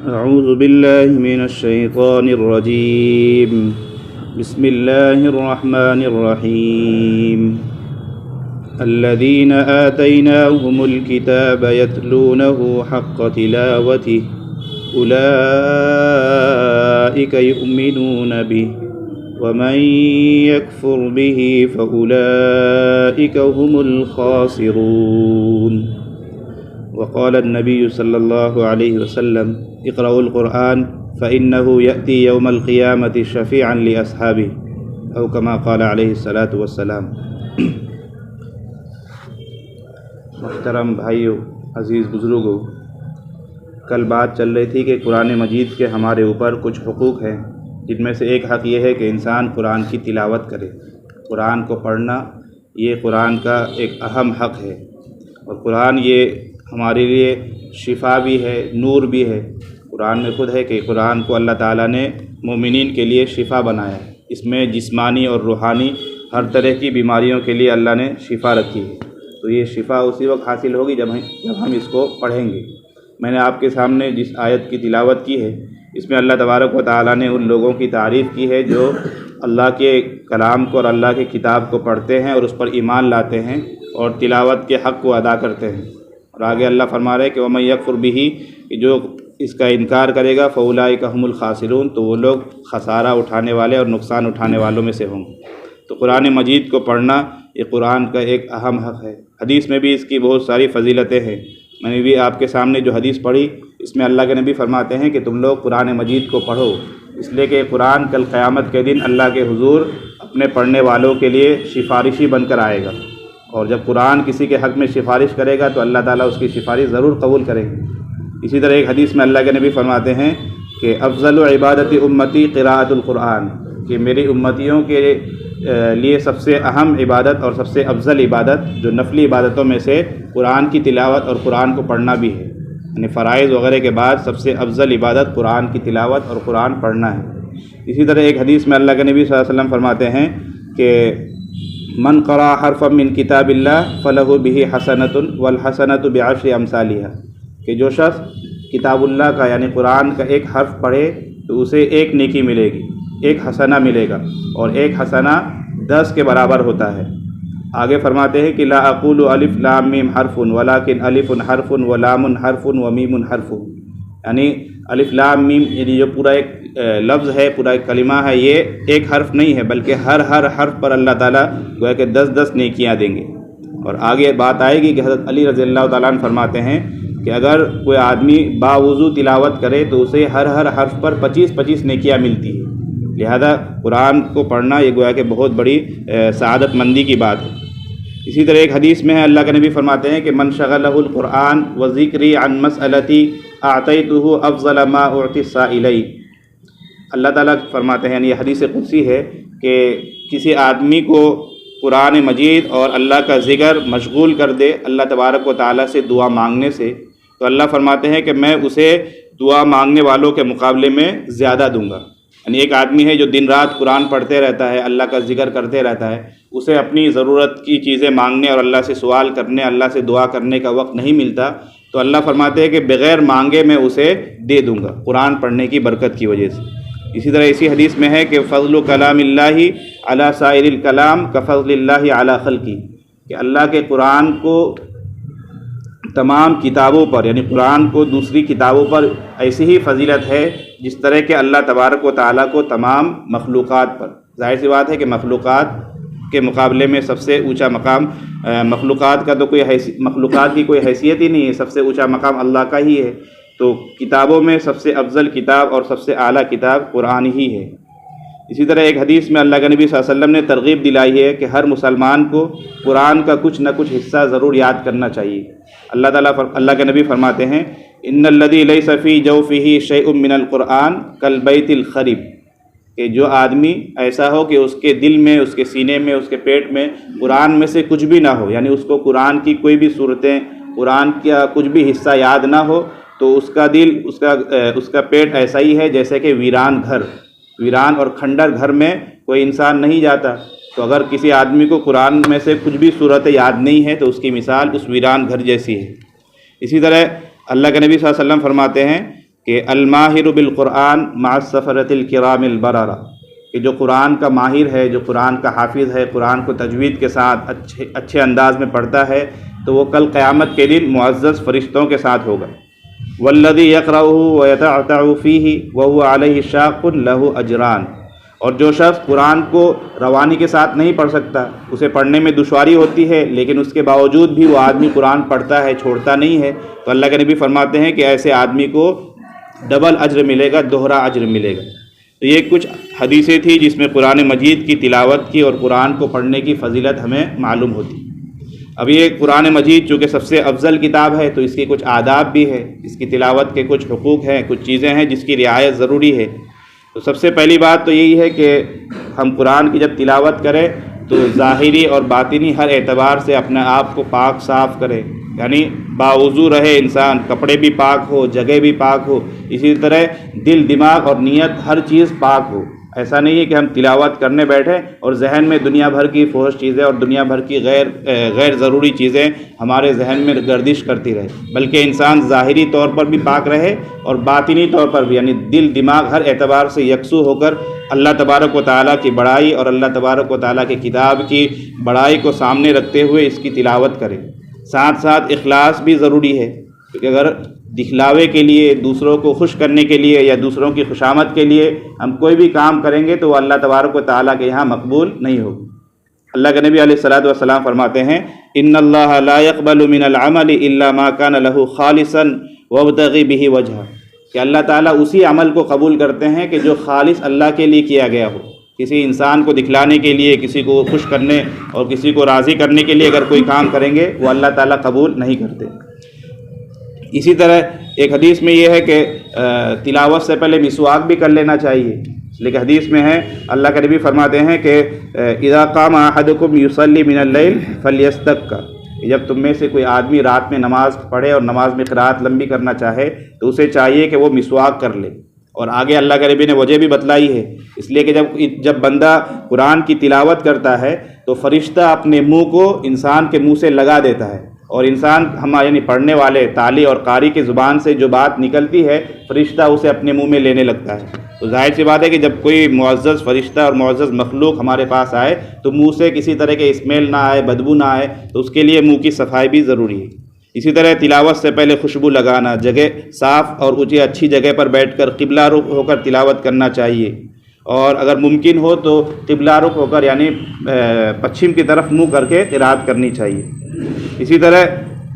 أعوذ بالله من الشيطان الرجيم بسم الله الرحمن الرحيم الذين آتيناهم الكتاب يتلونه حق تلاوته أولئك يؤمنون به ومن يكفر به فأولئك هم الخاسرون وقال النبي صلى الله عليه وسلم اقرأوا القرآن فإنه يأتي يوم القيامة شفيعا لأصحابه أو كما قال عليه الصلاة والسلام۔ محترم بھائیو، عزیز بزرگوں، کل بات چل رہی تھی کہ قرآن مجید کے ہمارے اوپر کچھ حقوق ہیں، جن میں سے ایک حق یہ ہے کہ انسان قرآن کی تلاوت کرے۔ قرآن کو پڑھنا یہ قرآن کا ایک اہم حق ہے، اور قرآن یہ ہمارے لیے شفا بھی ہے، نور بھی ہے۔ قرآن میں خود ہے کہ قرآن کو اللہ تعالیٰ نے مومنین کے لیے شفا بنایا ہے۔ اس میں جسمانی اور روحانی ہر طرح کی بیماریوں کے لیے اللہ نے شفا رکھی ہے۔ تو یہ شفا اسی وقت حاصل ہوگی جب ہم اس کو پڑھیں گے۔ میں نے آپ کے سامنے جس آیت کی تلاوت کی ہے، اس میں اللہ تبارک و تعالیٰ نے ان لوگوں کی تعریف کی ہے جو اللہ کے کلام کو اور اللہ کی کتاب کو پڑھتے ہیں اور اس پر ایمان لاتے ہیں اور تلاوت کے حق کو ادا کرتے ہیں۔ اور آگے اللہ فرما رہے کہ وَمَن يَكْفُرْ بِهِ، کہ جو اس کا انکار کرے گا فَأُولَٰئِكَ هُمُ الْخَاسِرُونَ، تو وہ لوگ خسارہ اٹھانے والے اور نقصان اٹھانے والوں میں سے ہوں گے۔ تو قرآن مجید کو پڑھنا یہ قرآن کا ایک اہم حق ہے۔ حدیث میں بھی اس کی بہت ساری فضیلتیں ہیں۔ میں نے بھی آپ کے سامنے جو حدیث پڑھی، اس میں اللہ کے نبی فرماتے ہیں کہ تم لوگ قرآن مجید کو پڑھو، اس لیے کہ قرآن کل قیامت کے دن اللہ کے حضور اپنے پڑھنے والوں کے لیے سفارشی بن کر آئے گا، اور جب قرآن کسی کے حق میں سفارش کرے گا تو اللہ تعالیٰ اس کی سفارش ضرور قبول کریں گے۔ اسی طرح ایک حدیث میں اللہ کے نبی فرماتے ہیں کہ افضل عبادت امتی قراءۃ القرآن، کہ میری امتیوں کے لیے سب سے اہم عبادت اور سب سے افضل عبادت جو نفلی عبادتوں میں سے قرآن کی تلاوت اور قرآن کو پڑھنا بھی ہے، یعنی فرائض وغیرہ کے بعد سب سے افضل عبادت قرآن کی تلاوت اور قرآن پڑھنا ہے۔ اسی طرح ایک حدیث میں اللہ کے نبی صلی اللہ علیہ وسلم فرماتے ہیں کہ من قرأ حرفا من کتاب اللہ فلہ بہ حسنۃ والحسنۃ بعشر امثالها، کہ جو شخص کتاب اللہ کا یعنی قرآن کا ایک حرف پڑھے تو اسے ایک نیکی ملے گی، ایک حسنہ ملے گا، اور ایک حسنہ 10 کے برابر ہوتا ہے۔ آگے فرماتے ہیں کہ لا اقول الف لام میم حرف ولکن الف حرف ولام حرف ومیم حرف، یعنی الف لام میم یعنی جو پورا ایک لفظ ہے، پورا ایک کلمہ ہے، یہ ایک حرف نہیں ہے بلکہ ہر حرف پر اللہ تعالیٰ گویا کہ 10 نیکیاں دیں گے۔ اور آگے بات آئے گی کہ حضرت علی رضی اللہ تعالیٰ عنہ فرماتے ہیں کہ اگر کوئی آدمی باوضو تلاوت کرے تو اسے ہر حرف پر 25 نیکیاں ملتی ہے۔ لہذا قرآن کو پڑھنا یہ گویا کہ بہت بڑی سعادت مندی کی بات ہے۔ اسی طرح ایک حدیث میں ہے اللہ کے نبی فرماتے ہیں کہ من شغلہ القرآن وذکری عن مسئلتی اعطیتہ افضل ما اعطی السائلین، اللہ تعالیٰ فرماتے ہیں، یہ حدیث قدسی ہے کہ کسی آدمی کو قرآن مجید اور اللہ کا ذکر مشغول کر دے اللہ تبارک و تعالیٰ سے دعا مانگنے سے، تو اللہ فرماتے ہیں کہ میں اسے دعا مانگنے والوں کے مقابلے میں زیادہ دوں گا۔ یعنی ایک آدمی ہے جو دن رات قرآن پڑھتے رہتا ہے، اللہ کا ذکر کرتے رہتا ہے، اسے اپنی ضرورت کی چیزیں مانگنے اور اللہ سے سوال کرنے، اللہ سے دعا کرنے کا وقت نہیں ملتا، تو اللہ فرماتے ہیں کہ بغیر مانگے میں اسے دے دوں گا قرآن پڑھنے کی برکت کی وجہ سے۔ اسی طرح اسی حدیث میں ہے کہ فضل کلام اللہ علی سائر الکلام کفضل اللہ علی خلقی، کہ اللہ کے قرآن کو تمام کتابوں پر یعنی قرآن کو دوسری کتابوں پر ایسی ہی فضیلت ہے جس طرح کہ اللہ تبارک و تعالیٰ کو تمام مخلوقات پر۔ ظاہر سی بات ہے کہ مخلوقات کے مقابلے میں سب سے اونچا مقام مخلوقات کا تو مخلوقات کی کوئی حیثیت ہی نہیں ہے، سب سے اونچا مقام اللہ کا ہی ہے۔ تو کتابوں میں سب سے افضل کتاب اور سب سے اعلیٰ کتاب قرآن ہی ہے۔ اسی طرح ایک حدیث میں اللہ کے نبی صلی اللہ علیہ وسلم نے ترغیب دلائی ہے کہ ہر مسلمان کو قرآن کا کچھ نہ کچھ حصہ ضرور یاد کرنا چاہیے۔ اللہ کے نبی فرماتے ہیں ان الذی لیس فی جوفہ شیء من القرآن کالبیت الخرب، کہ جو آدمی ایسا ہو کہ اس کے دل میں، اس کے سینے میں، اس کے پیٹ میں قرآن میں سے کچھ بھی نہ ہو، یعنی اس کو قرآن کی کوئی بھی صورتیں، قرآن کا کچھ بھی حصہ یاد نہ ہو، تو اس کا دل، اس کا پیٹ ایسا ہی ہے جیسے کہ ویران اور کھنڈر گھر میں کوئی انسان نہیں جاتا۔ تو اگر کسی آدمی کو قرآن میں سے کچھ بھی صورتیں یاد نہیں ہے تو اس کی مثال اس ویران گھر جیسی ہے۔ اسی طرح اللہ کے نبی صلی اللہ علیہ وسلم فرماتے ہیں کہ الماہر بالقرآن مع السفرۃ الکرام البررہ، کہ جو قرآن کا ماہر ہے، جو قرآن کا حافظ ہے، قرآن کو تجوید کے ساتھ اچھے انداز میں پڑھتا ہے، تو وہ کل قیامت کے دن معزز فرشتوں کے ساتھ ہوگا۔ والذی یقرأہ ویتعتع فیہ وہو علیہ شاق لہ اجران، اور جو شخص قرآن کو روانی کے ساتھ نہیں پڑھ سکتا، اسے پڑھنے میں دشواری ہوتی ہے، لیکن اس کے باوجود بھی وہ آدمی قرآن پڑھتا ہے، چھوڑتا نہیں ہے، تو اللہ کے نبی فرماتے ہیں کہ ایسے آدمی کو ڈبل اجر ملے گا، دوہرا اجر ملے گا۔ تو یہ کچھ حدیثیں تھیں جس میں قرآن مجید کی تلاوت کی اور قرآن کو پڑھنے کی فضیلت ہمیں معلوم ہوتی۔ اب یہ قرآن مجید چونکہ سب سے افضل کتاب ہے تو اس کے کچھ آداب بھی ہے، اس کی تلاوت کے کچھ حقوق ہیں، کچھ چیزیں ہیں جس کی رعایت ضروری ہے۔ تو سب سے پہلی بات تو یہی ہے کہ ہم قرآن کی جب تلاوت کریں تو ظاہری اور باطنی ہر اعتبار سے اپنے آپ کو پاک صاف کریں، یعنی باوضو رہے انسان، کپڑے بھی پاک ہو، جگہ بھی پاک ہو، اسی طرح دل، دماغ اور نیت ہر چیز پاک ہو۔ ایسا نہیں ہے کہ ہم تلاوت کرنے بیٹھیں اور ذہن میں دنیا بھر کی فحش چیزیں اور دنیا بھر کی غیر ضروری چیزیں ہمارے ذہن میں گردش کرتی رہے، بلکہ انسان ظاہری طور پر بھی پاک رہے اور باطنی طور پر بھی، یعنی دل، دماغ ہر اعتبار سے یکسو ہو کر اللہ تبارک و تعالیٰ کی بڑائی اور اللہ تبارک و تعالیٰ کی کتاب کی بڑائی کو سامنے رکھتے ہوئے اس کی تلاوت کرے۔ ساتھ ساتھ اخلاص بھی ضروری ہے، کیونکہ اگر دکھلاوے کے لیے، دوسروں کو خوش کرنے کے لیے یا دوسروں کی خوشامد کے لیے ہم کوئی بھی کام کریں گے تو وہ اللہ تبارک و تعالیٰ کے یہاں مقبول نہیں ہوگی۔ اللہ کے نبی علیہ الصلوۃ والسلام فرماتے ہیں ان اللہ لا يقبل من العمل الا ما كان له خالصا وابتغي به وجهه، کہ اللہ تعالیٰ اسی عمل کو قبول کرتے ہیں کہ جو خالص اللہ کے لیے کیا گیا ہو۔ کسی انسان کو دکھلانے کے لیے، کسی کو خوش کرنے اور کسی کو راضی کرنے کے لیے اگر کوئی کام کریں گے وہ اللہ تعالیٰ قبول نہیں کرتے۔ اسی طرح ایک حدیث میں یہ ہے کہ تلاوت سے پہلے مسواک بھی کر لینا چاہیے، لیکن حدیث میں ہے اللہ کے نبی فرماتے ہیں کہ اذا قام احدکم یصلی من اللیل فلیستک، جب تم میں سے کوئی آدمی رات میں نماز پڑھے اور نماز میں قرات لمبی کرنا چاہے تو اسے چاہیے کہ وہ مسواک کر لے۔ اور آگے اللہ کے نبی نے وجہ بھی بتلائی ہے، اس لیے کہ جب بندہ قرآن کی تلاوت کرتا ہے تو فرشتہ اپنے منہ کو انسان کے منہ سے لگا دیتا ہے، اور انسان یعنی پڑھنے والے تالی اور قاری کی زبان سے جو بات نکلتی ہے فرشتہ اسے اپنے منہ میں لینے لگتا ہے۔ تو ظاہر سی بات ہے کہ جب کوئی معزز فرشتہ اور معزز مخلوق ہمارے پاس آئے تو منہ سے کسی طرح کے اسمیل نہ آئے، بدبو نہ آئے، تو اس کے لیے منہ کی صفائی بھی ضروری ہے۔ اسی طرح تلاوت سے پہلے خوشبو لگانا، جگہ صاف اور اونچی اچھی جگہ پر بیٹھ کر قبلہ رخ ہو کر تلاوت کرنا چاہیے، اور اگر ممکن ہو تو قبلہ رخ ہو کر یعنی پچھم کی طرف منہ کر کے قرات کرنی چاہیے۔ اسی طرح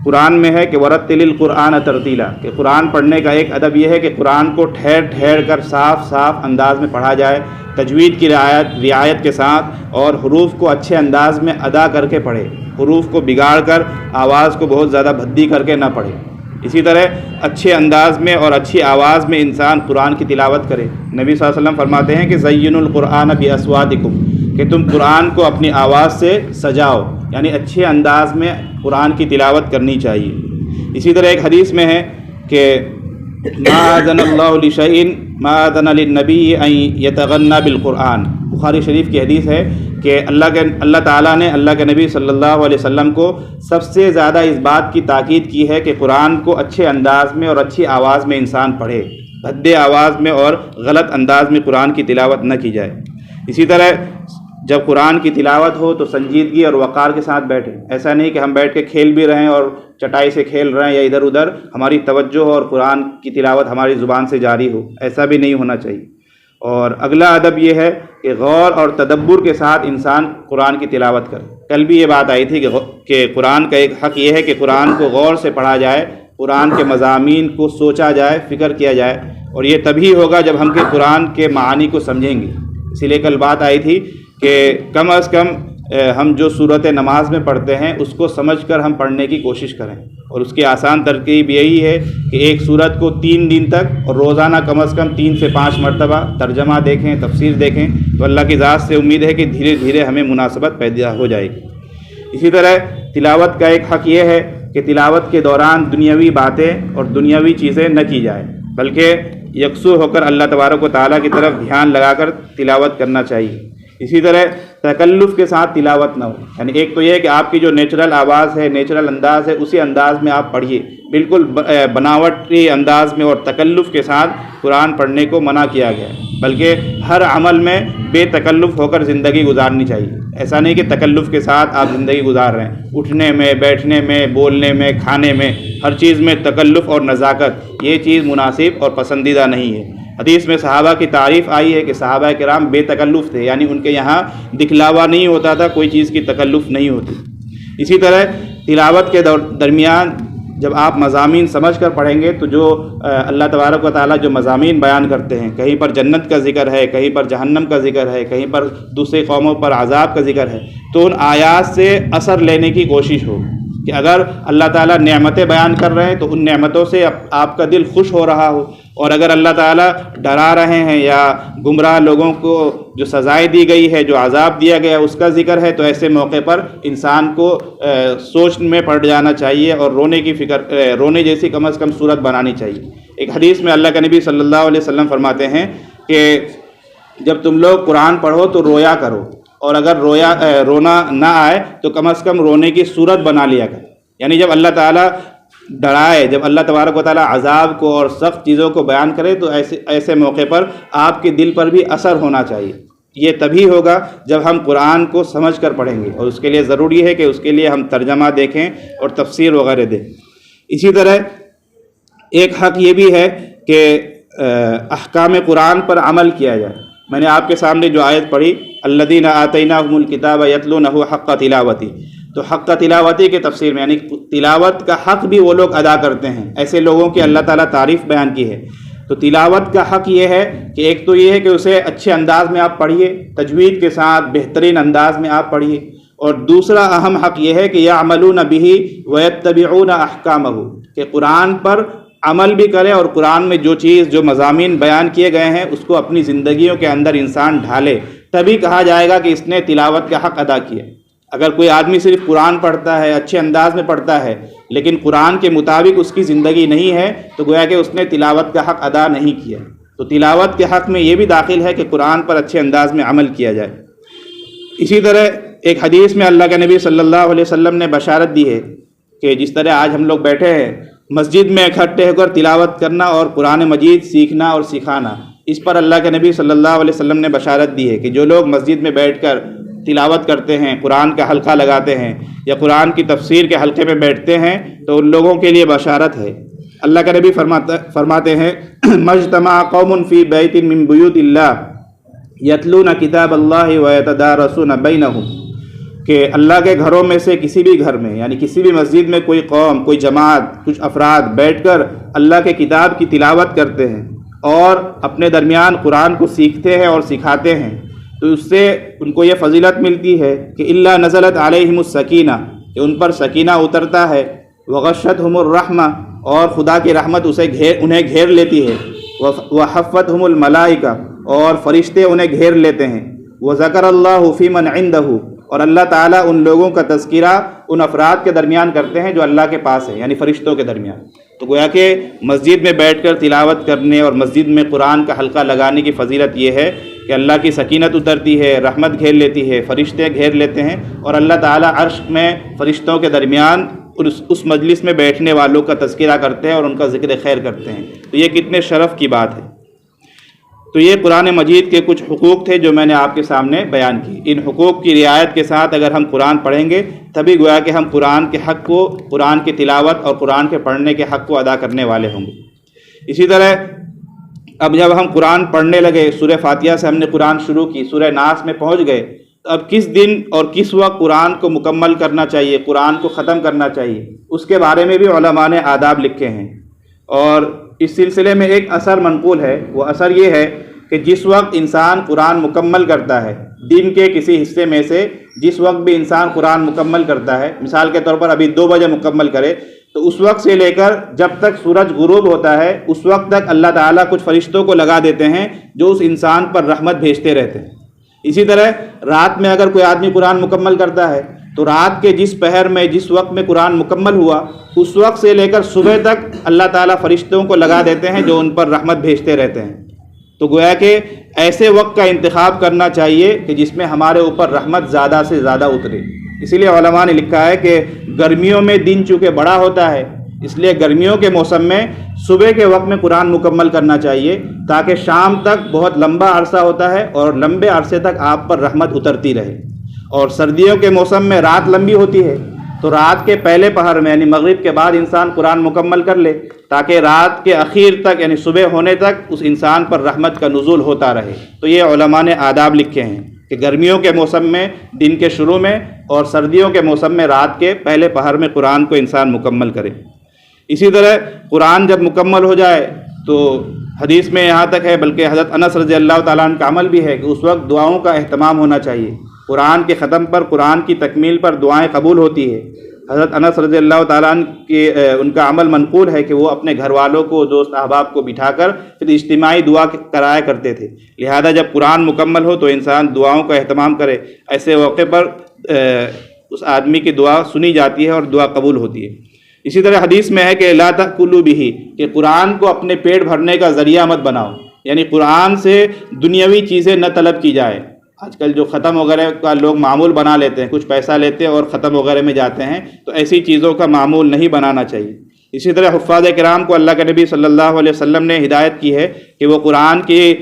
قرآن میں ہے کہ ورتل القرآن ترتیلا، کہ قرآن پڑھنے کا ایک ادب یہ ہے کہ قرآن کو ٹھہر ٹھہر کر صاف انداز میں پڑھا جائے، تجوید کی رعایت کے ساتھ، اور حروف کو اچھے انداز میں ادا کر کے پڑھے، حروف کو بگاڑ کر آواز کو بہت زیادہ بھدی کر کے نہ پڑھے۔ اسی طرح اچھے انداز میں اور اچھی آواز میں انسان قرآن کی تلاوت کرے۔ نبی صلی اللہ علیہ وسلم فرماتے ہیں کہ زینوا القرآن باصواتکم، کہ تم قرآن کو اپنی آواز سے سجاؤ، یعنی اچھے انداز میں قرآن کی تلاوت کرنی چاہیے۔ اسی طرح ایک حدیث میں ہے کہ ما اذن اللہ لشیء ما اذن للنبی ان یتغنى بالقرآن، بخاری شریف کی حدیث ہے کہ اللہ تعالیٰ نے اللہ کے نبی صلی اللہ علیہ وسلم کو سب سے زیادہ اس بات کی تاکید کی ہے کہ قرآن کو اچھے انداز میں اور اچھی آواز میں انسان پڑھے، بھدے آواز میں اور غلط انداز میں قرآن کی تلاوت نہ کی جائے۔ اسی طرح جب قرآن کی تلاوت ہو تو سنجیدگی اور وقار کے ساتھ بیٹھیں، ایسا نہیں کہ ہم بیٹھ کے کھیل بھی رہیں اور چٹائی سے کھیل رہے ہیں یا ادھر ادھر ہماری توجہ ہو اور قرآن کی تلاوت ہماری زبان سے جاری ہو، ایسا بھی نہیں ہونا چاہیے۔ اور اگلا ادب یہ ہے کہ غور اور تدبر کے ساتھ انسان قرآن کی تلاوت کرے۔ کل بھی یہ بات آئی تھی کہ قرآن کا ایک حق یہ ہے کہ قرآن کو غور سے پڑھا جائے، قرآن کے مضامین کو سوچا جائے، فکر کیا جائے، اور یہ تبھی ہوگا جب ہم قرآن کے معانی کو سمجھیں گے۔ اسی لیے کل بات آئی تھی کہ کم از کم ہم جو صورت نماز میں پڑھتے ہیں اس کو سمجھ کر ہم پڑھنے کی کوشش کریں، اور اس کی آسان ترکیب یہی ہے کہ ایک صورت کو 3 دن تک اور روزانہ کم از کم 3 سے 5 مرتبہ ترجمہ دیکھیں، تفسیر دیکھیں، تو اللہ کی ذات سے امید ہے کہ دھیرے دھیرے ہمیں مناسبت پیدا ہو جائے گی۔ اسی طرح تلاوت کا ایک حق یہ ہے کہ تلاوت کے دوران دنیاوی باتیں اور دنیاوی چیزیں نہ کی جائیں، بلکہ یکسو ہو کر اللہ تبارک و تعالیٰ کی طرف دھیان لگا کر تلاوت کرنا چاہیے۔ اسی طرح تکلف کے ساتھ تلاوت نہ ہو، یعنی ایک تو یہ ہے کہ آپ کی جو نیچرل آواز ہے، نیچرل انداز ہے، اسی انداز میں آپ پڑھیے، بالکل بناوٹی انداز میں اور تکلف کے ساتھ قرآن پڑھنے کو منع کیا گیا ہے، بلکہ ہر عمل میں بے تکلف ہو کر زندگی گزارنی چاہیے۔ ایسا نہیں کہ تکلف کے ساتھ آپ زندگی گزار رہے ہیں، اٹھنے میں، بیٹھنے میں، بولنے میں، کھانے میں، ہر چیز میں تکلف اور نزاکت، یہ چیز مناسب اور پسندیدہ نہیں ہے۔ حدیث میں صحابہ کی تعریف آئی ہے کہ صحابہ کرام بے تکلف تھے، یعنی ان کے یہاں دکھلاوا نہیں ہوتا تھا، کوئی چیز کی تکلف نہیں ہوتی۔ اسی طرح تلاوت کے درمیان جب آپ مضامین سمجھ کر پڑھیں گے تو جو اللہ تبارک و تعالیٰ جو مضامین بیان کرتے ہیں، کہیں پر جنت کا ذکر ہے، کہیں پر جہنم کا ذکر ہے، کہیں پر دوسرے قوموں پر عذاب کا ذکر ہے، تو ان آیات سے اثر لینے کی کوشش ہو کہ اگر اللہ تعالیٰ نعمتیں بیان کر رہے ہیں تو ان نعمتوں سے آپ کا دل خوش ہو رہا ہو، اور اگر اللہ تعالیٰ ڈرا رہے ہیں یا گمراہ لوگوں کو جو سزائیں دی گئی ہے، جو عذاب دیا گیا ہے، اس کا ذکر ہے، تو ایسے موقع پر انسان کو سوچ میں پڑ جانا چاہیے اور رونے جیسی کم از کم صورت بنانی چاہیے۔ ایک حدیث میں اللہ کے نبی صلی اللہ علیہ وسلم فرماتے ہیں کہ جب تم لوگ قرآن پڑھو تو رویا کرو، اور اگر رونا نہ آئے تو کم از کم رونے کی صورت بنا لیا کرو، یعنی جب اللہ تعالیٰ ڈرائے، جب اللہ تبارک و تعالیٰ عذاب کو اور سخت چیزوں کو بیان کرے تو ایسے موقع پر آپ کے دل پر بھی اثر ہونا چاہیے۔ یہ تبھی ہوگا جب ہم قرآن کو سمجھ کر پڑھیں گے، اور اس کے لیے ضروری ہے کہ اس کے لیے ہم ترجمہ دیکھیں اور تفسیر وغیرہ دیں۔ اسی طرح ایک حق یہ بھی ہے کہ احکام قرآن پر عمل کیا جائے۔ میں نے آپ کے سامنے جو آیت پڑھی، الذین آتیناہم الکتاب یتلونہ حق تلاوتہ، تو حق تلاوتی کے تفسیر میں یعنی تلاوت کا حق بھی وہ لوگ ادا کرتے ہیں، ایسے لوگوں کی اللہ تعالیٰ تعریف بیان کی ہے۔ تو تلاوت کا حق یہ ہے کہ ایک تو یہ ہے کہ اسے اچھے انداز میں آپ پڑھیے، تجوید کے ساتھ بہترین انداز میں آپ پڑھیے، اور دوسرا اہم حق یہ ہے کہ یعملون بہ ویتبعون احکامہ، کہ قرآن پر عمل بھی کرے اور قرآن میں جو مضامین بیان کیے گئے ہیں اس کو اپنی زندگیوں کے اندر انسان ڈھالے، تبھی کہا جائے گا کہ اس نے تلاوت کا حق ادا کیا۔ اگر کوئی آدمی صرف قرآن پڑھتا ہے، اچھے انداز میں پڑھتا ہے، لیکن قرآن کے مطابق اس کی زندگی نہیں ہے، تو گویا کہ اس نے تلاوت کا حق ادا نہیں کیا۔ تو تلاوت کے حق میں یہ بھی داخل ہے کہ قرآن پر اچھے انداز میں عمل کیا جائے۔ اسی طرح ایک حدیث میں اللہ کے نبی صلی اللہ علیہ وسلم نے بشارت دی ہے کہ جس طرح آج ہم لوگ بیٹھے ہیں مسجد میں اکٹھے ہو کر تلاوت کرنا اور قرآن مجید سیکھنا اور سکھانا، اس پر اللہ کے نبی صلی اللہ علیہ وسلم نے بشارت دی ہے کہ جو لوگ مسجد میں بیٹھ کر تلاوت کرتے ہیں، قرآن کا حلقہ لگاتے ہیں یا قرآن کی تفسیر کے حلقے میں بیٹھتے ہیں، تو ان لوگوں کے لیے بشارت ہے۔ اللہ کا نبی فرماتے ہیں مجتمع قوم فی بیت من بیوت اللہ یتلون کتاب اللہ ویتدارسون بینہم، کہ اللہ کے گھروں میں سے کسی بھی گھر میں یعنی کسی بھی مسجد میں کوئی قوم، کوئی جماعت، کچھ افراد بیٹھ کر اللہ کے کتاب کی تلاوت کرتے ہیں اور اپنے درمیان قرآن کو سیکھتے ہیں اور سکھاتے ہیں، تو اس سے ان کو یہ فضیلت ملتی ہے کہ الا نزلت علیہم السکینہ، کہ ان پر سکینہ اترتا ہے، وغشتہم الرحمہ، اور خدا کی رحمت انہیں گھیر لیتی ہے، وحفتہم الملائکہ، اور فرشتے انہیں گھیر لیتے ہیں، وذکر اللہ فی من عندہ، اور اللہ تعالیٰ ان لوگوں کا تذکرہ ان افراد کے درمیان کرتے ہیں جو اللہ کے پاس ہے، یعنی فرشتوں کے درمیان۔ تو گویا کہ مسجد میں بیٹھ کر تلاوت کرنے اور مسجد میں قرآن کا حلقہ لگانے کی فضیلت یہ ہے کہ اللہ کی سکینت اترتی ہے، رحمت گھیر لیتی ہے، فرشتے گھیر لیتے ہیں، اور اللہ تعالیٰ عرش میں فرشتوں کے درمیان اس مجلس میں بیٹھنے والوں کا تذکرہ کرتے ہیں اور ان کا ذکر خیر کرتے ہیں۔ تو یہ کتنے شرف کی بات ہے۔ تو یہ قرآن مجید کے کچھ حقوق تھے جو میں نے آپ کے سامنے بیان کی۔ ان حقوق کی رعایت کے ساتھ اگر ہم قرآن پڑھیں گے تبھی گویا کہ ہم قرآن کے حق کو، قرآن کی تلاوت اور قرآن کے پڑھنے کے حق کو ادا کرنے والے ہوں گے۔ اسی طرح اب جب ہم قرآن پڑھنے لگے، سورہ فاتحہ سے ہم نے قرآن شروع کی، سورہ ناس میں پہنچ گئے، تو اب کس دن اور کس وقت قرآن کو مکمل کرنا چاہیے، قرآن کو ختم کرنا چاہیے، اس کے بارے میں بھی علماء نے آداب لکھے ہیں۔ اور اس سلسلے میں ایک اثر منقول ہے، وہ اثر یہ ہے کہ جس وقت انسان قرآن مکمل کرتا ہے، دن کے کسی حصے میں سے جس وقت بھی انسان قرآن مکمل کرتا ہے، مثال کے طور پر ابھی 2 بجے مکمل کرے، تو اس وقت سے لے کر جب تک سورج غروب ہوتا ہے اس وقت تک اللہ تعالیٰ کچھ فرشتوں کو لگا دیتے ہیں جو اس انسان پر رحمت بھیجتے رہتے ہیں۔ اسی طرح رات میں اگر کوئی آدمی قرآن مکمل کرتا ہے تو رات کے جس پہر میں، جس وقت میں قرآن مکمل ہوا، اس وقت سے لے کر صبح تک اللہ تعالیٰ فرشتوں کو لگا دیتے ہیں جو ان پر رحمت بھیجتے رہتے ہیں۔ تو گویا کہ ایسے وقت کا انتخاب کرنا چاہیے کہ جس میں ہمارے اوپر رحمت زیادہ سے زیادہ اترے۔ اسی لیے علماء نے لکھا ہے کہ گرمیوں میں دن چونکہ بڑا ہوتا ہے، اس لیے گرمیوں کے موسم میں صبح کے وقت میں قرآن مکمل کرنا چاہیے، تاکہ شام تک بہت لمبا عرصہ ہوتا ہے اور لمبے عرصے تک آپ پر رحمت اترتی رہے۔ اور سردیوں کے موسم میں رات لمبی ہوتی ہے، تو رات کے پہلے پہر میں یعنی مغرب کے بعد انسان قرآن مکمل کر لے، تاکہ رات کے اخیر تک یعنی صبح ہونے تک اس انسان پر رحمت کا نزول ہوتا رہے۔ تو یہ علماء نے آداب لکھے ہیں کہ گرمیوں کے موسم میں دن کے شروع میں اور سردیوں کے موسم میں رات کے پہلے پہر میں قرآن کو انسان مکمل کرے۔ اسی طرح قرآن جب مکمل ہو جائے تو حدیث میں یہاں تک ہے، بلکہ حضرت انس رضی اللہ تعالیٰ عنہ کا عمل بھی ہے کہ اس وقت دعاؤں کا اہتمام ہونا چاہیے۔ قرآن کے ختم پر، قرآن کی تکمیل پر دعائیں قبول ہوتی ہے۔ حضرت انس رضی اللہ تعالیٰ عنہ کے ان کا عمل منقول ہے کہ وہ اپنے گھر والوں کو، دوست احباب کو بٹھا کر پھر اجتماعی دعا کرایا کرتے تھے۔ لہذا جب قرآن مکمل ہو تو انسان دعاؤں کا اہتمام کرے، ایسے موقع پر اس آدمی کی دعا سنی جاتی ہے اور دعا قبول ہوتی ہے۔ اسی طرح حدیث میں ہے کہ لا تأکلوا بہ، کہ قرآن کو اپنے پیٹ بھرنے کا ذریعہ مت بناؤ، یعنی قرآن سے دنیاوی چیزیں نہ طلب کی جائے۔ آج کل جو ختم وغیرہ کا لوگ معمول بنا لیتے ہیں، کچھ پیسہ لیتے ہیں اور ختم وغیرہ میں جاتے ہیں، تو ایسی چیزوں کا معمول نہیں بنانا چاہیے۔ اسی طرح حفاظ کرام کو اللہ کے نبی صلی اللہ علیہ وسلم نے ہدایت کی ہے کہ وہ قرآن کی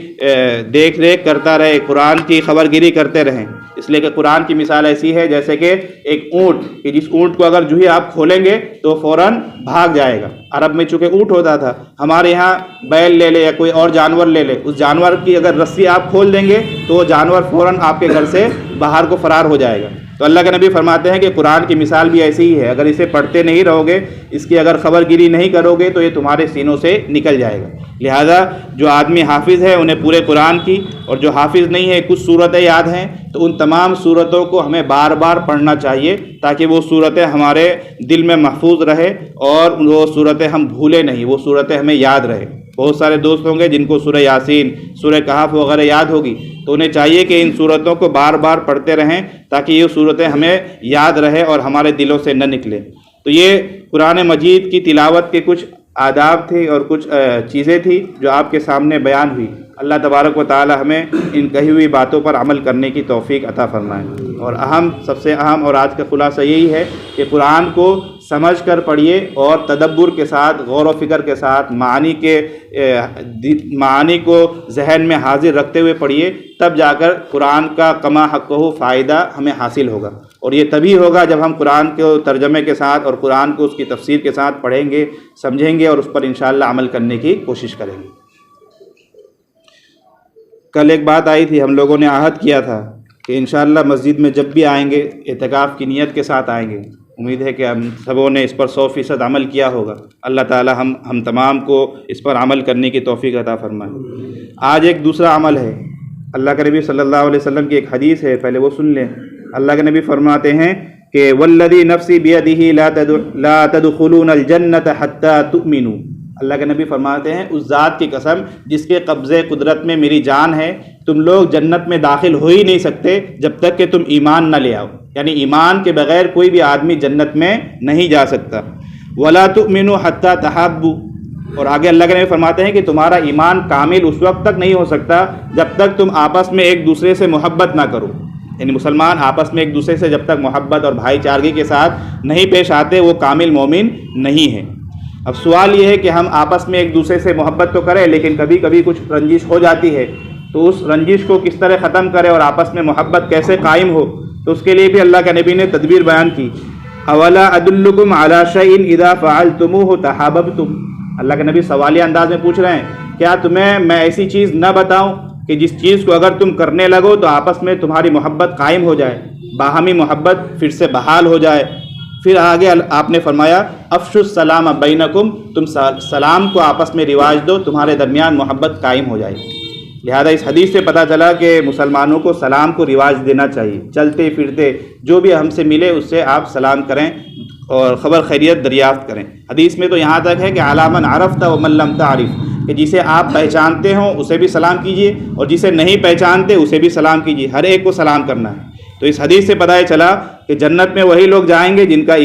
دیکھ ریکھ کرتا رہے، قرآن کی خبرگیری کرتے رہیں، اس لیے کہ قرآن کی مثال ایسی ہے جیسے کہ ایک اونٹ، کہ جس اونٹ کو اگر جو ہی آپ کھولیں گے تو فوراً بھاگ جائے گا۔ عرب میں چونکہ اونٹ ہوتا تھا، ہمارے یہاں بیل لے لے یا کوئی اور جانور لے لے، اس جانور کی اگر رسی آپ کھول دیں گے تو وہ جانور فوراً آپ کے گھر سے باہر کو فرار ہو جائے گا۔ تو اللہ کے نبی فرماتے ہیں کہ قرآن کی مثال بھی ایسی ہی ہے، اگر اسے پڑھتے نہیں رہو گے، اس کی اگر خبرگیری نہیں کرو گے تو یہ تمہارے سینوں سے نکل جائے گا۔ لہذا جو آدمی حافظ ہے انہیں پورے قرآن کی، اور جو حافظ نہیں ہے کچھ صورتیں یاد ہیں تو ان تمام صورتوں کو ہمیں بار بار پڑھنا چاہیے، تاکہ وہ صورتیں ہمارے دل میں محفوظ رہے اور وہ صورتیں ہم بھولے نہیں، وہ صورتیں ہمیں یاد رہے۔ بہت سارے دوست ہوں گے جن کو سورہ یاسین، سورہ کہف وغیرہ یاد ہوگی، تو انہیں چاہیے کہ ان صورتوں کو بار بار پڑھتے رہیں تاکہ یہ صورتیں ہمیں یاد رہے اور ہمارے دلوں سے نہ نکلیں۔ تو یہ قرآن مجید کی تلاوت کے کچھ آداب تھے اور کچھ چیزیں تھیں جو آپ کے سامنے بیان ہوئی۔ اللہ تبارک و تعالی ہمیں ان کہی ہوئی باتوں پر عمل کرنے کی توفیق عطا فرمائے۔ اور سب سے اہم اور آج کا خلاصہ یہی ہے کہ قرآن کو سمجھ کر پڑھیے اور تدبر کے ساتھ، غور و فکر کے ساتھ، معانی کو ذہن میں حاضر رکھتے ہوئے پڑھیے، تب جا کر قرآن کا کما حقہ فائدہ ہمیں حاصل ہوگا۔ اور یہ تبھی ہوگا جب ہم قرآن کو ترجمے کے ساتھ اور قرآن کو اس کی تفسیر کے ساتھ پڑھیں گے، سمجھیں گے اور اس پر انشاءاللہ عمل کرنے کی کوشش کریں گے۔ کل ایک بات آئی تھی، ہم لوگوں نے عہد کیا تھا کہ انشاءاللہ مسجد میں جب بھی آئیں گے اعتکاف کی نیت کے ساتھ آئیں گے۔ امید ہے کہ ہم سبوں نے اس پر 100% عمل کیا ہوگا۔ اللہ تعالی ہم تمام کو اس پر عمل کرنے کی توفیق عطا فرمائے۔ آج ایک دوسرا عمل ہے، اللہ کے نبی صلی اللہ علیہ وسلم کی ایک حدیث ہے، پہلے وہ سن لیں۔ اللہ کے نبی فرماتے ہیں کہ والذی نفسی بیدہ لا تدخلون الجنۃ حتی تؤمنوا۔ اللہ کے نبی فرماتے ہیں اس ذات کی قسم جس کے قبضے قدرت میں میری جان ہے، تم لوگ جنت میں داخل ہو ہی نہیں سکتے جب تک کہ تم ایمان نہ لے آؤ، یعنی ایمان کے بغیر کوئی بھی آدمی جنت میں نہیں جا سکتا۔ ولا تؤمنوا حتی تحابوا، اور آگے اللہ کے نبی فرماتے ہیں کہ تمہارا ایمان کامل اس وقت تک نہیں ہو سکتا جب تک تم آپس میں ایک دوسرے سے محبت نہ کرو، یعنی مسلمان آپس میں ایک دوسرے سے جب تک محبت اور بھائی چارگی کے ساتھ نہیں پیش آتے وہ کامل مومن نہیں ہے۔ اب سوال یہ ہے کہ ہم آپس میں ایک دوسرے سے محبت تو کریں، لیکن کبھی کبھی کچھ رنجش ہو جاتی ہے، تو اس رنجش کو کس طرح ختم کرے اور آپس میں محبت کیسے قائم ہو، تو اس کے لیے بھی اللہ کے نبی نے تدبیر بیان کی۔ اولا ادلکم علی شیء اذا فعلتموہ تحاببتم، اللہ کے نبی سوالیہ انداز میں پوچھ رہے ہیں کیا تمہیں میں ایسی چیز نہ بتاؤں کہ جس چیز کو اگر تم کرنے لگو تو آپس میں تمہاری محبت قائم ہو جائے، باہمی محبت پھر سے بحال ہو جائے۔ پھر آگے آپ نے فرمایا افشوا السلام بینکم، تم سلام کو آپس میں رواج دو، تمہارے درمیان محبت قائم ہو جائے گی۔ لہذا اس حدیث سے پتہ چلا کہ مسلمانوں کو سلام کو رواج دینا چاہیے، چلتے پھرتے جو بھی ہم سے ملے اس سے آپ سلام کریں اور خبر خیریت دریافت کریں۔ حدیث میں تو یہاں تک ہے کہ علی من عرفت ومن لم تعرف، کہ جسے آپ پہچانتے ہوں اسے بھی سلام کیجیے اور جسے نہیں پہچانتے اسے بھی سلام کیجیے، ہر ایک کو سلام کرنا ہے۔ تو اس حدیث سے پتہ چلا کہ جنت میں وہی لوگ جائیں گے جن کا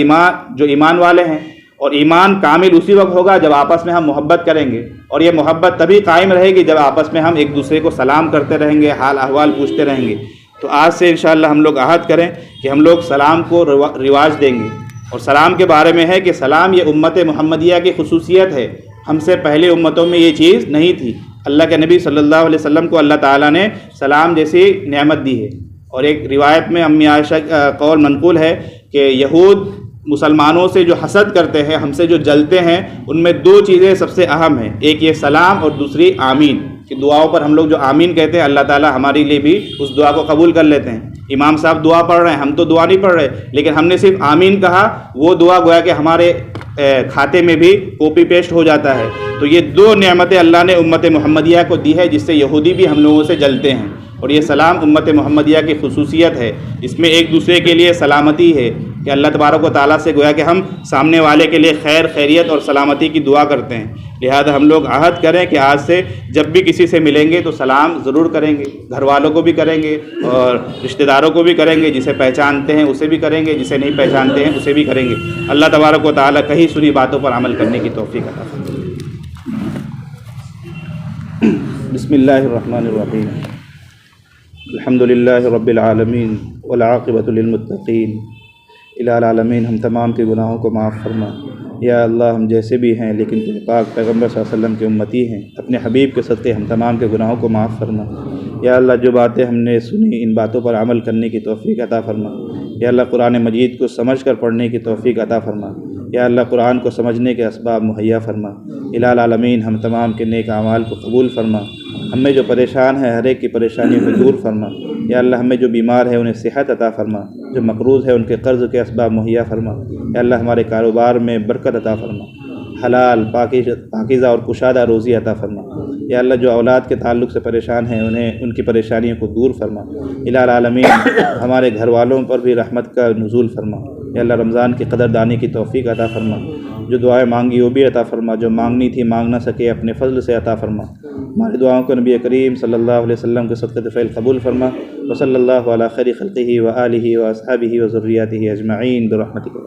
جو ایمان والے ہیں، اور ایمان کامل اسی وقت ہوگا جب آپس میں ہم محبت کریں گے، اور یہ محبت تبھی قائم رہے گی جب آپس میں ہم ایک دوسرے کو سلام کرتے رہیں گے، حال احوال پوچھتے رہیں گے۔ تو آج سے انشاءاللہ ہم لوگ عہد کریں کہ ہم لوگ سلام کو رواج دیں گے، اور سلام کے بارے میں ہے کہ سلام یہ امت محمدیہ کی خصوصیت ہے، ہم سے پہلے امتوں میں یہ چیز نہیں تھی۔ اللہ کے نبی صلی اللہ علیہ وسلم کو اللہ تعالیٰ نے سلام جیسی نعمت دی ہے۔ اور ایک روایت میں امی عائشہ کا قول منقول ہے کہ یہود مسلمانوں سے جو حسد کرتے ہیں، ہم سے جو جلتے ہیں، ان میں دو چیزیں سب سے اہم ہیں، ایک یہ سلام اور دوسری آمین، کہ دعاؤں پر ہم لوگ جو آمین کہتے ہیں اللہ تعالیٰ ہمارے لیے بھی اس دعا کو قبول کر لیتے ہیں۔ امام صاحب دعا پڑھ رہے ہیں، ہم تو دعا نہیں پڑھ رہے، لیکن ہم نے صرف آمین کہا، وہ دعا گویا کہ ہمارے کھاتے میں بھی کاپی پیسٹ ہو جاتا ہے۔ تو یہ دو نعمتیں اللہ نے امت محمدیہ کو دی ہے، جس سے یہودی بھی ہم لوگوں سے جلتے ہیں، اور یہ سلام امت محمدیہ کی خصوصیت ہے۔ اس میں ایک دوسرے کے لیے سلامتی ہے کہ اللہ تبارک و تعالیٰ سے گویا کہ ہم سامنے والے کے لیے خیر خیریت اور سلامتی کی دعا کرتے ہیں۔ لہذا ہم لوگ عہد کریں کہ آج سے جب بھی کسی سے ملیں گے تو سلام ضرور کریں گے، گھر والوں کو بھی کریں گے اور رشتہ داروں کو بھی کریں گے، جسے پہچانتے ہیں اسے بھی کریں گے، جسے نہیں پہچانتے ہیں اسے بھی کریں گے۔ اللہ تبارک و تعالیٰ کہیں سنی باتوں پر عمل کرنے کی توفیق عطا فرمائے۔ بسم اللہ الرحمن الرحیم، الحمد للہ رب العالمین والعاقبۃ للمتقین۔ الہ العالمین، ہم تمام کے گناہوں کو معاف فرما۔ یا اللہ، ہم جیسے بھی ہیں لیکن تیرے پاک پیغمبر صلی اللہ علیہ وسلم کے امتی ہیں، اپنے حبیب کے صدقے ہم تمام کے گناہوں کو معاف فرما۔ یا اللہ، جو باتیں ہم نے سنی ان باتوں پر عمل کرنے کی توفیق عطا فرما۔ یا اللہ، قرآن مجید کو سمجھ کر پڑھنے کی توفیق عطا فرما۔ یا اللہ، قرآن کو سمجھنے کے اسباب مہیا فرما۔ الہ العالمین، ہم تمام کے نیک اعمال کو قبول فرما۔ ہمیں جو پریشان ہے ہر ایک کی پریشانیوں کو دور فرما۔ یا اللہ، ہمیں جو بیمار ہے انہیں صحت عطا فرما، جو مقروض ہے ان کے قرض کے اسباب مہیا فرما۔ یا اللہ، ہمارے کاروبار میں برکت عطا فرما، حلال پاکیزہ اور کشادہ روزی عطا فرما۔ یا اللہ، جو اولاد کے تعلق سے پریشان ہیں انہیں ان کی پریشانیوں کو دور فرما۔ الہ العالمین، ہمارے گھر والوں پر بھی رحمت کا نزول فرما۔ یا اللہ، رمضان کی قدردانی کی توفیق عطا فرما، جو دعائیں مانگی وہ بھی عطا فرما، جو مانگنی تھی مانگ نہ سکے اپنے فضل سے عطا فرما۔ ہماری دعاؤں کو نبی کریم صلی اللہ علیہ وسلم کے صدقے فعل قبول فرما۔ وصلی اللہ علی خیر خلقہ و آلہ و اصحابہ و ذریاتہ اجمعین برحمتک۔